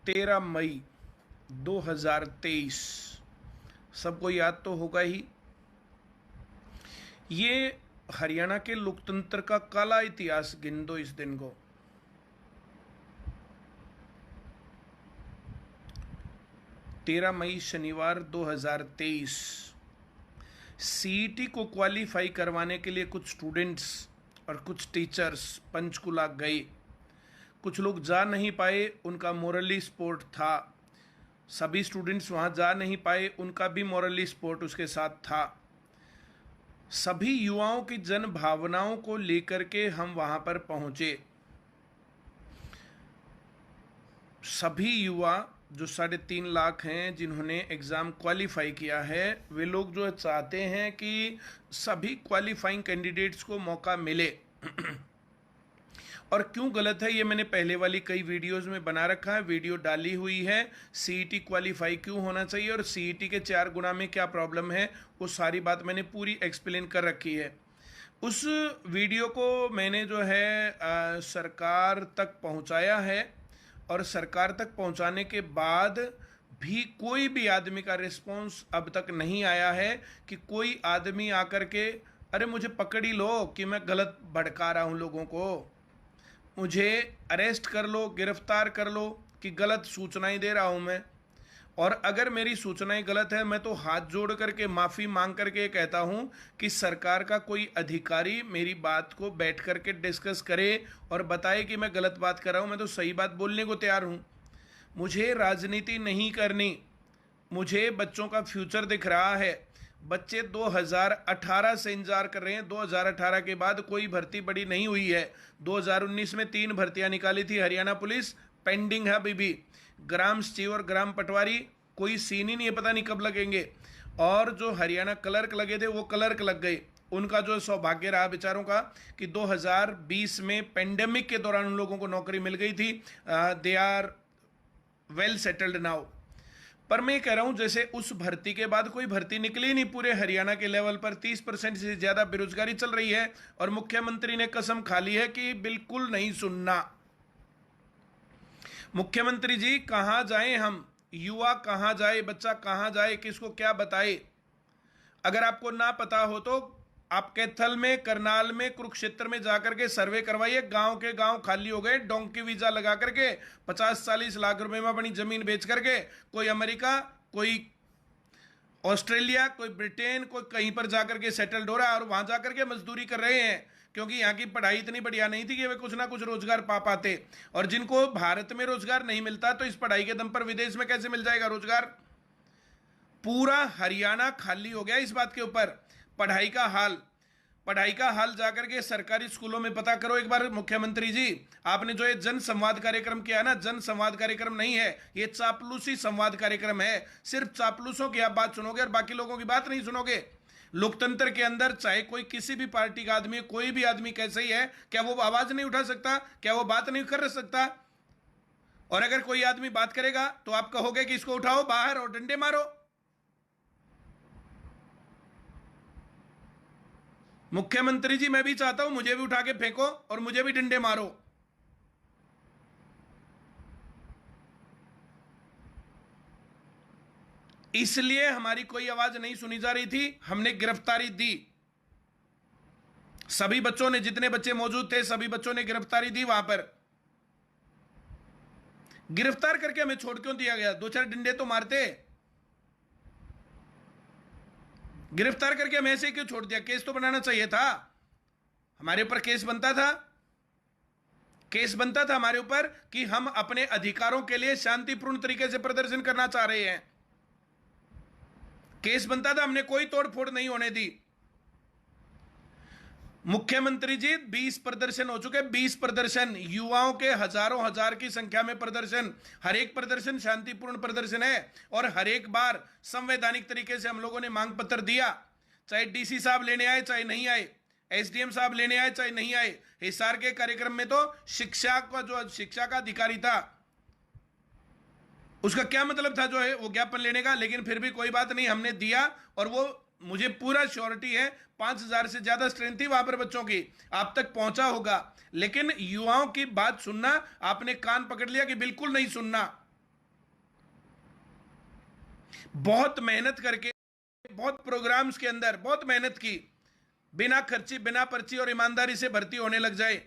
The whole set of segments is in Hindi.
13 मई 2023 सबको याद तो होगा ही। ये हरियाणा के लोकतंत्र का काला इतिहास गिन दो इस दिन को। 13 मई शनिवार 2023 सीईटी को क्वालिफाई करवाने के लिए कुछ स्टूडेंट्स और कुछ टीचर्स पंचकुला गए। कुछ लोग जा नहीं पाए, उनका मोरली सपोर्ट था। सभी स्टूडेंट्स वहाँ जा नहीं पाए, उनका भी मोरली सपोर्ट उसके साथ था। सभी युवाओं की जन भावनाओं को लेकर के हम वहाँ पर पहुँचे। सभी युवा जो 3.5 लाख हैं जिन्होंने एग्ज़ाम क्वालिफाई किया है, वे लोग जो चाहते हैं कि सभी क्वालिफाइंग कैंडिडेट्स को मौका मिले। और क्यों गलत है ये मैंने पहले वाली कई वीडियोस में बना रखा है, वीडियो डाली हुई है। सीईटी क्वालिफाई क्यों होना चाहिए और सीईटी के 4 गुना में क्या प्रॉब्लम है, वो सारी बात मैंने पूरी एक्सप्लेन कर रखी है। उस वीडियो को मैंने जो है सरकार तक पहुंचाया है और सरकार तक पहुंचाने के बाद भी कोई भी आदमी का रिस्पॉन्स अब तक नहीं आया है कि कोई आदमी आकर के अरे मुझे पकड़ ही लो कि मैं गलत भड़का रहा हूं लोगों को, मुझे अरेस्ट कर लो, गिरफ्तार कर लो कि गलत सूचनाएं दे रहा हूं मैं। और अगर मेरी सूचनाएं गलत है, मैं तो हाथ जोड़ करके माफ़ी मांग करके कहता हूं कि सरकार का कोई अधिकारी मेरी बात को बैठ करके डिस्कस करे और बताए कि मैं गलत बात कर रहा हूं। मैं तो सही बात बोलने को तैयार हूं। मुझे राजनीति नहीं करनी, मुझे बच्चों का फ्यूचर दिख रहा है। बच्चे 2018 से इंतजार कर रहे हैं। 2018 के बाद कोई भर्ती बड़ी नहीं हुई है। 2019 में 3 भर्तियां निकाली थी हरियाणा पुलिस, पेंडिंग है अभी भी। ग्राम सचिव और ग्राम पटवारी कोई सीन ही नहीं है, पता नहीं कब लगेंगे। और जो हरियाणा क्लर्क लगे थे वो क्लर्क लग गए। उनका जो सौभाग्य रहा बेचारों का कि 2020 में पेंडेमिक के दौरान उन लोगों को नौकरी मिल गई थी। They are well settled now. पर मैं कह रहा हूं जैसे उस भर्ती के बाद कोई भर्ती निकली नहीं। पूरे हरियाणा के लेवल पर 30% से ज्यादा बेरोजगारी चल रही है और मुख्यमंत्री ने कसम खा ली है कि बिल्कुल नहीं सुनना। मुख्यमंत्री जी कहां जाएं हम, युवा कहां जाए, बच्चा कहां जाए, किसको क्या बताए। अगर आपको ना पता हो तो आप कैथल में, करनाल में, कुरुक्षेत्र में जाकर के सर्वे करवाइए। गांव के गांव खाली हो गए। डोंकी वीजा लगा करके 50-40 लाख रुपए में अपनी जमीन बेच करके कोई अमेरिका, कोई ऑस्ट्रेलिया, कोई ब्रिटेन, कोई कहीं पर जाकर के सेटल्ड हो रहा है और वहां जाकर के मजदूरी कर रहे हैं, क्योंकि यहाँ की पढ़ाई इतनी बढ़िया नहीं थी कि वे कुछ ना कुछ रोजगार पा पाते। और जिनको भारत में रोजगार नहीं मिलता तो इस पढ़ाई के दम पर विदेश में कैसे मिल जाएगा रोजगार। पूरा हरियाणा खाली हो गया इस बात के ऊपर। पढ़ाई का हाल जाकर के सरकारी स्कूलों में पता करो एक बार। मुख्यमंत्री जी आपने जो ये जन संवाद कार्यक्रम किया ना, जन संवाद कार्यक्रम नहीं है, ये चापलूसी संवाद कार्यक्रम है। सिर्फ चापलूसों की आप बात सुनोगे और बाकी लोगों की बात नहीं सुनोगे। लोकतंत्र के अंदर चाहे कोई किसी भी पार्टी का आदमी, कोई भी आदमी कैसे ही है, क्या वो आवाज नहीं उठा सकता, क्या वो बात नहीं कर सकता। और अगर कोई आदमी बात करेगा तो आप कहोगे कि इसको उठाओ बाहर और डंडे मारो। मुख्यमंत्री जी मैं भी चाहता हूं मुझे भी उठा के फेंको और मुझे भी डंडे मारो। इसलिए हमारी कोई आवाज नहीं सुनी जा रही थी, हमने गिरफ्तारी दी। सभी बच्चों ने, जितने बच्चे मौजूद थे सभी बच्चों ने गिरफ्तारी दी। वहां पर गिरफ्तार करके हमें छोड़ क्यों दिया गया? 2-4 डंडे तो मारते। गिरफ्तार करके हमें ऐसे क्यों छोड़ दिया? केस तो बनाना चाहिए था, हमारे ऊपर केस बनता था। केस बनता था हमारे ऊपर कि हम अपने अधिकारों के लिए शांतिपूर्ण तरीके से प्रदर्शन करना चाह रहे हैं। केस बनता था, हमने कोई तोड़फोड़ नहीं होने दी। मुख्यमंत्री जी 20 प्रदर्शन हो चुके, 20 प्रदर्शन, युवाओं के हजारों हजार की संख्या में प्रदर्शन। हर एक प्रदर्शन शांतिपूर्ण प्रदर्शन है और हर एक बार संवैधानिक तरीके से हम लोगों ने मांग पत्र दिया। चाहे डीसी साहब लेने आए चाहे नहीं आए, एसडीएम साहब लेने आए चाहे नहीं आए। हिसार के कार्यक्रम में तो शिक्षा का अधिकारी था, उसका क्या मतलब था जो है वो ज्ञापन लेने का। लेकिन फिर भी कोई बात नहीं, हमने दिया। और वो मुझे पूरा श्योरिटी है 5000 से ज्यादा स्ट्रेंथ थी वहां पर बच्चों की, आप तक पहुंचा होगा। लेकिन युवाओं की बात सुनना, आपने कान पकड़ लिया कि बिल्कुल नहीं सुनना। बहुत मेहनत करके, बहुत प्रोग्राम्स के अंदर बहुत मेहनत की, बिना खर्ची बिना पर्ची और ईमानदारी से भर्ती होने लग जाए।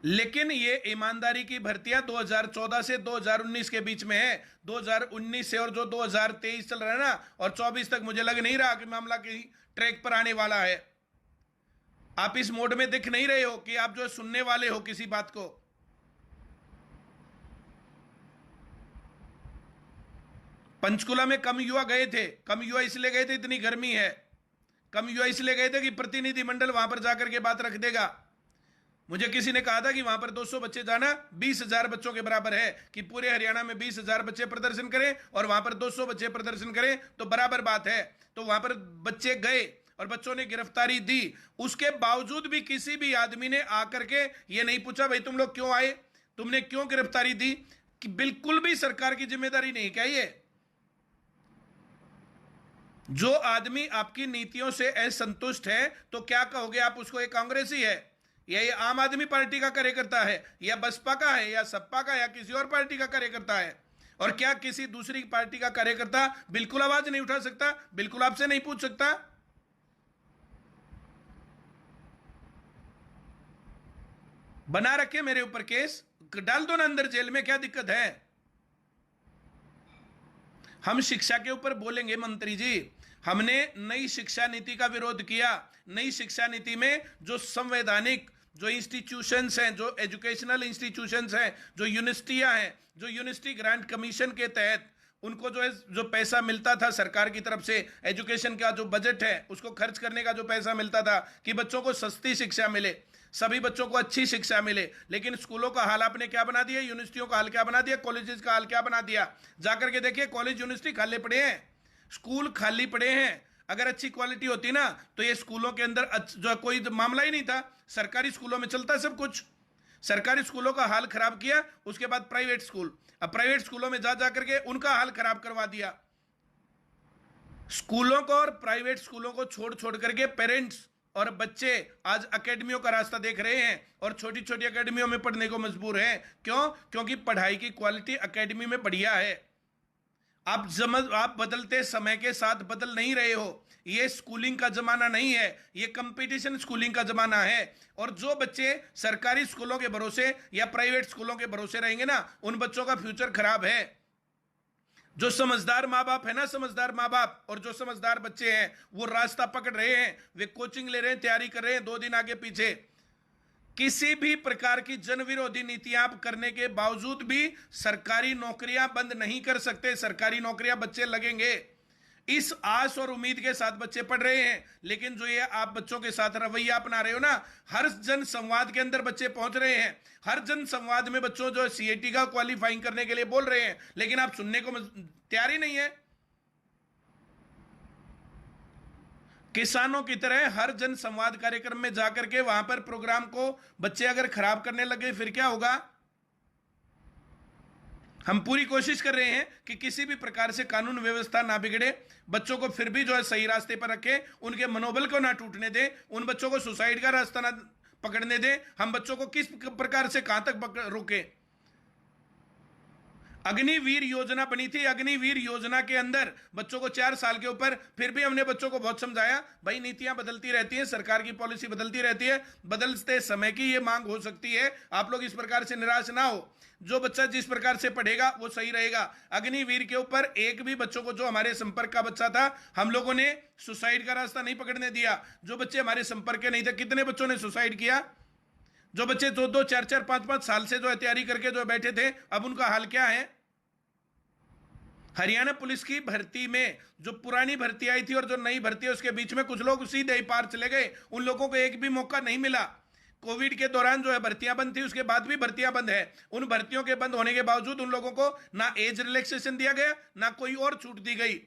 लेकिन ये ईमानदारी की भर्तियां 2014 से 2019 के बीच में है। 2019 से और जो 2023 चल रहा है ना, और 24 तक, मुझे लग नहीं रहा कि मामला कहीं ट्रैक पर आने वाला है। आप इस मोड में दिख नहीं रहे हो कि आप जो सुनने वाले हो किसी बात को। पंचकुला में कम युवा गए थे। कम युवा इसलिए गए थे, इतनी गर्मी है। कम युवा इसलिए गए थे कि प्रतिनिधिमंडल वहां पर जाकर के बात रख देगा। मुझे किसी ने कहा था कि वहां पर 200 बच्चे जाना 20,000 बच्चों के बराबर है, कि पूरे हरियाणा में 20,000 बच्चे प्रदर्शन करें और वहां पर 200 बच्चे प्रदर्शन करें तो बराबर बात है। तो वहां पर बच्चे गए और बच्चों ने गिरफ्तारी दी। उसके बावजूद भी किसी भी आदमी ने आकर के ये नहीं पूछा भाई तुम लोग क्यों आए, तुमने क्यों गिरफ्तारी दी, कि बिल्कुल भी सरकार की जिम्मेदारी नहीं। क्या ये जो आदमी आपकी नीतियों से असंतुष्ट है तो क्या कहोगे आप उसको? एक कांग्रेसी है, या ये आम आदमी पार्टी का कार्यकर्ता है, या बसपा का है, या सपा का, या किसी और पार्टी का कार्यकर्ता है? और क्या किसी दूसरी पार्टी का कार्यकर्ता बिल्कुल आवाज नहीं उठा सकता, बिल्कुल आपसे नहीं पूछ सकता? बना रखे मेरे ऊपर केस, डाल दो ना अंदर जेल में, क्या दिक्कत है? हम शिक्षा के ऊपर बोलेंगे मंत्री जी। हमने नई शिक्षा नीति का विरोध किया। नई शिक्षा नीति में जो संवैधानिक जो इंस्टीट्यूशंस हैं, जो एजुकेशनल इंस्टीट्यूशंस हैं, जो यूनिवर्सिटियां हैं, जो यूनिवर्सिटी ग्रांट कमीशन के तहत उनको जो है जो पैसा मिलता था सरकार की तरफ से, एजुकेशन का जो बजट है उसको खर्च करने का जो पैसा मिलता था कि बच्चों को सस्ती शिक्षा मिले, सभी बच्चों को अच्छी शिक्षा मिले। लेकिन स्कूलों का हाल आपने क्या बना दिया, यूनिवर्सिटियों का हाल क्या बना दिया, कॉलेजेस का हाल क्या बना दिया? जाकर के देखिए, कॉलेज यूनिवर्सिटी खाली पड़े हैं, स्कूल खाली पड़े हैं। अगर अच्छी क्वालिटी होती ना तो ये स्कूलों के अंदर जो कोई मामला ही नहीं था। सरकारी स्कूलों में चलता सब कुछ। सरकारी स्कूलों का हाल खराब किया, उसके बाद प्राइवेट स्कूल, अब प्राइवेट स्कूलों में जा जाकर के उनका हाल खराब करवा दिया। स्कूलों को और प्राइवेट स्कूलों को छोड़ छोड़ करके पेरेंट्स और बच्चे आज एकेडमियों का रास्ता देख रहे हैं और छोटी छोटी एकेडमियों में पढ़ने को मजबूर हैं। क्यों? क्योंकि पढ़ाई की क्वालिटी एकेडमी में बढ़िया है। आप बदलते समय के साथ बदल नहीं रहे हो। ये स्कूलिंग का जमाना नहीं है, ये कंपटीशन स्कूलिंग का जमाना है। और जो बच्चे सरकारी स्कूलों के भरोसे या प्राइवेट स्कूलों के भरोसे रहेंगे ना, उन बच्चों का फ्यूचर खराब है। जो समझदार माँ बाप है ना, समझदार माँ बाप और जो समझदार बच्चे हैं, वो रास्ता पकड़ रहे हैं, वे कोचिंग ले रहे हैं, तैयारी कर रहे हैं 2 दिन आगे पीछे। किसी भी प्रकार की जन विरोधी नीतियां आप करने के बावजूद भी सरकारी नौकरियां बंद नहीं कर सकते। सरकारी नौकरियां बच्चे लगेंगे, इस आस और उम्मीद के साथ बच्चे पढ़ रहे हैं। लेकिन जो ये आप बच्चों के साथ रवैया अपना रहे हो ना, हर जन संवाद के अंदर बच्चे पहुंच रहे हैं, हर जन संवाद में बच्चों जो सीएटी का क्वालिफाइंग करने के लिए बोल रहे हैं, लेकिन आप सुनने को तैयार ही नहीं है। किसानों की तरह हर जन संवाद कार्यक्रम में जाकर के वहां पर प्रोग्राम को बच्चे अगर खराब करने लगे फिर क्या होगा? हम पूरी कोशिश कर रहे हैं कि किसी भी प्रकार से कानून व्यवस्था ना बिगड़े, बच्चों को फिर भी जो है सही रास्ते पर रखें, उनके मनोबल को ना टूटने दें, उन बच्चों को सुसाइड का रास्ता ना पकड़ने दें। हम बच्चों को किस प्रकार से कहां तक रोकें? अग्निवीर योजना बनी थी। अग्निवीर योजना के अंदर बच्चों को 4 साल के ऊपर, फिर भी हमने बच्चों को बहुत समझाया, भाई नीतियां बदलती रहती हैं, सरकार की पॉलिसी बदलती रहती है, बदलते समय की ये मांग हो सकती है, आप लोग इस प्रकार से निराश ना हो। जो बच्चा जिस प्रकार से पढ़ेगा वो सही रहेगा। अग्निवीर के ऊपर एक भी बच्चों को, जो हमारे संपर्क का बच्चा था, हम लोगों ने सुसाइड का रास्ता नहीं पकड़ने दिया। जो बच्चे हमारे संपर्क के नहीं थे, कितने बच्चों ने सुसाइड किया? जो बच्चे 2-2, 4-4, 5-5 साल से जो है तैयारी करके जो बैठे थे, अब उनका हाल क्या है? हरियाणा पुलिस की भर्ती में जो पुरानी भर्ती आई थी और जो नई भर्ती है, उसके बीच में कुछ लोग सीधे ही पार चले गए। उन लोगों को एक भी मौका नहीं मिला। कोविड के दौरान जो है भर्तियां बंद थी, उसके बाद भी भर्तियां बंद है। उन भर्तियों के बंद होने के बावजूद उन लोगों को ना एज रिलैक्सेशन दिया गया, ना कोई और छूट दी गई।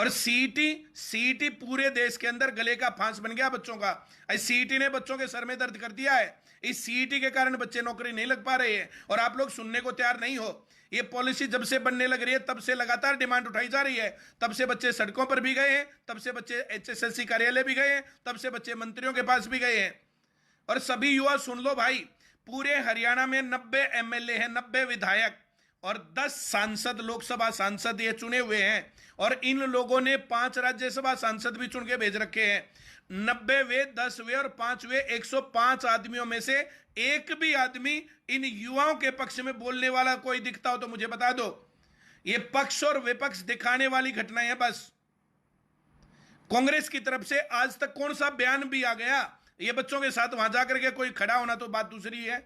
और सीईटी पूरे देश के अंदर गले का फांस बन गया बच्चों का। सीईटी ने बच्चों के सर में दर्द कर दिया है। इस सीईटी के कारण बच्चे नौकरी नहीं लग पा रहे हैं और आप लोग सुनने को तैयार नहीं हो। ये पॉलिसी जब से बनने लग रही है तब से लगातार डिमांड उठाई जा रही है। तब से बच्चे सड़कों पर भी गए हैं, तब से बच्चे एचएसएलसी कार्यालय भी गए हैं, तब से बच्चे मंत्रियों के पास भी गए हैं। और सभी युवा सुन लो भाई, पूरे हरियाणा में 90 एमएलए हैं, 90 विधायक, और 10 सांसद, लोकसभा सांसद ये चुने हुए हैं, और इन लोगों ने 5 राज्यसभा सांसद भी चुन के भेज रखे हैं। 90 वे, 10 वे और 5 वे, 105 आदमियों में से एक भी आदमी इन युवाओं के पक्ष में बोलने वाला कोई दिखता हो तो मुझे बता दो। ये पक्ष और विपक्ष दिखाने वाली घटनाएं है बस। कांग्रेस की तरफ से आज तक कौन सा बयान भी आ गया? ये बच्चों के साथ वहां जाकर के कोई खड़ा होना तो बात दूसरी है।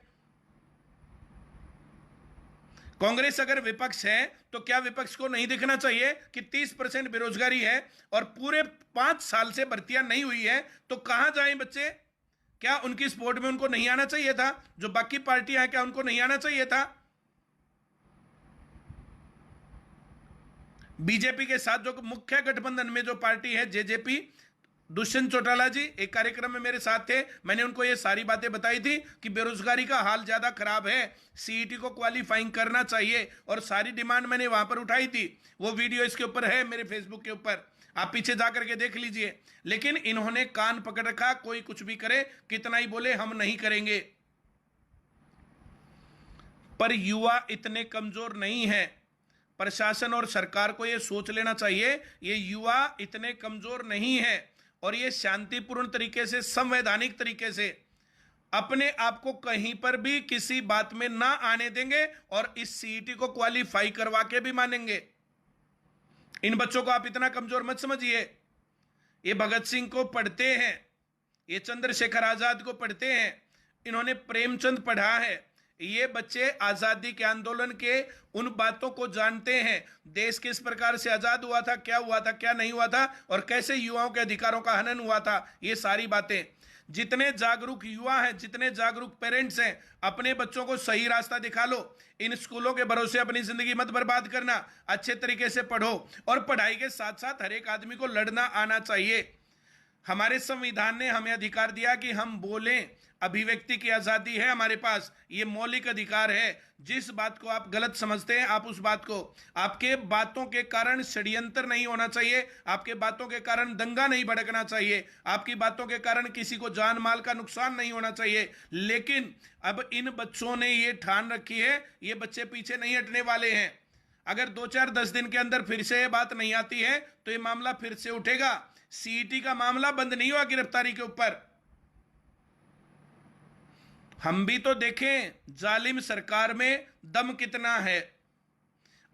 कांग्रेस अगर विपक्ष है तो क्या विपक्ष को नहीं दिखना चाहिए कि 30% बेरोजगारी है और पूरे 5 साल से भर्तियां नहीं हुई है? तो कहां जाएं बच्चे? क्या उनकी स्पोर्ट में उनको नहीं आना चाहिए था? जो बाकी पार्टियां हैं क्या उनको नहीं आना चाहिए था? बीजेपी के साथ जो मुख्य गठबंधन में जो पार्टी है जेजेपी, दुष्यंत चौटाला जी एक कार्यक्रम में मेरे साथ थे, मैंने उनको ये सारी बातें बताई थी कि बेरोजगारी का हाल ज्यादा खराब है, सीईटी को क्वालिफाइंग करना चाहिए, और सारी डिमांड मैंने वहां पर उठाई थी। वो वीडियो इसके ऊपर है मेरे फेसबुक के ऊपर, आप पीछे जाकर के देख लीजिए। लेकिन इन्होंने कान पकड़ रखा, कोई कुछ भी करे, कितना ही बोले हम नहीं करेंगे। पर युवा इतने कमजोर नहीं है, प्रशासन और सरकार को यह सोच लेना चाहिए ये युवा इतने कमजोर नहीं है, और ये शांतिपूर्ण तरीके से, संवैधानिक तरीके से अपने आप को कहीं पर भी किसी बात में ना आने देंगे, और इस सीईटी को क्वालिफाई करवा के भी मानेंगे। इन बच्चों को आप इतना कमजोर मत समझिए। ये भगत सिंह को पढ़ते हैं, ये चंद्रशेखर आजाद को पढ़ते हैं, इन्होंने प्रेमचंद पढ़ा है। ये बच्चे आजादी के आंदोलन के उन बातों को जानते हैं, देश किस प्रकार से आजाद हुआ था, क्या हुआ था, क्या नहीं हुआ था, और कैसे युवाओं के अधिकारों का हनन हुआ था। ये सारी बातें, जितने जागरूक युवा हैं, जितने जागरूक पेरेंट्स हैं, अपने बच्चों को सही रास्ता दिखा लो। इन स्कूलों के भरोसे अपनी जिंदगी मत बर्बाद करना, अच्छे तरीके से पढ़ो, और पढ़ाई के साथ साथ हर एक आदमी को लड़ना आना चाहिए। हमारे संविधान ने हमें अधिकार दिया कि हम बोलें, अभिव्यक्ति की आजादी है हमारे पास, ये मौलिक अधिकार है। जिस बात को आप गलत समझते हैं, आप उस बात को, आपके बातों के कारण षड्यंत्र नहीं होना चाहिए, आपके बातों के कारण दंगा नहीं भड़कना चाहिए, आपकी बातों के कारण किसी को जान माल का नुकसान नहीं होना चाहिए। लेकिन अब इन बच्चों ने ये ठान रखी है, ये बच्चे पीछे नहीं हटने वाले हैं। अगर 2-4-10 दिन के अंदर फिर से ये बात नहीं आती है तो ये मामला फिर से उठेगा। सीईटी का मामला बंद नहीं हुआ गिरफ्तारी के ऊपर। हम भी तो देखें जालिम सरकार में दम कितना है।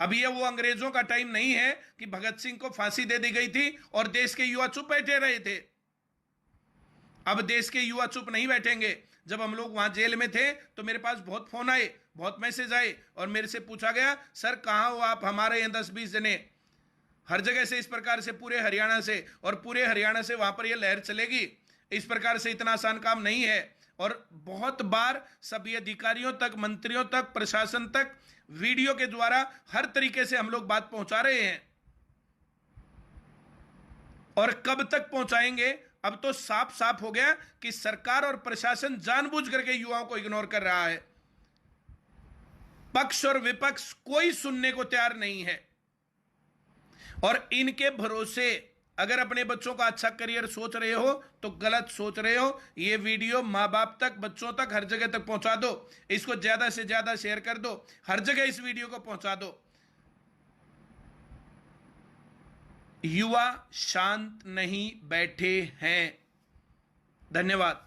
अब ये वो अंग्रेजों का टाइम नहीं है कि भगत सिंह को फांसी दे दी गई थी और देश के युवा चुप बैठे रहे थे। अब देश के युवा चुप नहीं बैठेंगे। जब हम लोग वहां जेल में थे तो मेरे पास बहुत फोन आए, बहुत मैसेज आए, और मेरे से पूछा गया, सर कहां हो आप, हमारे यहाँ 10-20 जने, हर जगह से इस प्रकार से, पूरे हरियाणा से, और पूरे हरियाणा से वहां पर यह लहर चलेगी। इस प्रकार से इतना आसान काम नहीं है। और बहुत बार सभी अधिकारियों तक, मंत्रियों तक, प्रशासन तक वीडियो के द्वारा हर तरीके से हम लोग बात पहुंचा रहे हैं, और कब तक पहुंचाएंगे? अब तो साफ साफ हो गया कि सरकार और प्रशासन जानबूझ करके युवाओं को इग्नोर कर रहा है। पक्ष और विपक्ष कोई सुनने को तैयार नहीं है, और इनके भरोसे अगर अपने बच्चों का अच्छा करियर सोच रहे हो तो गलत सोच रहे हो। ये वीडियो मां बाप तक, बच्चों तक, हर जगह तक पहुंचा दो। इसको ज्यादा से ज्यादा शेयर कर दो, हर जगह इस वीडियो को पहुंचा दो। युवा शांत नहीं बैठे हैं। धन्यवाद।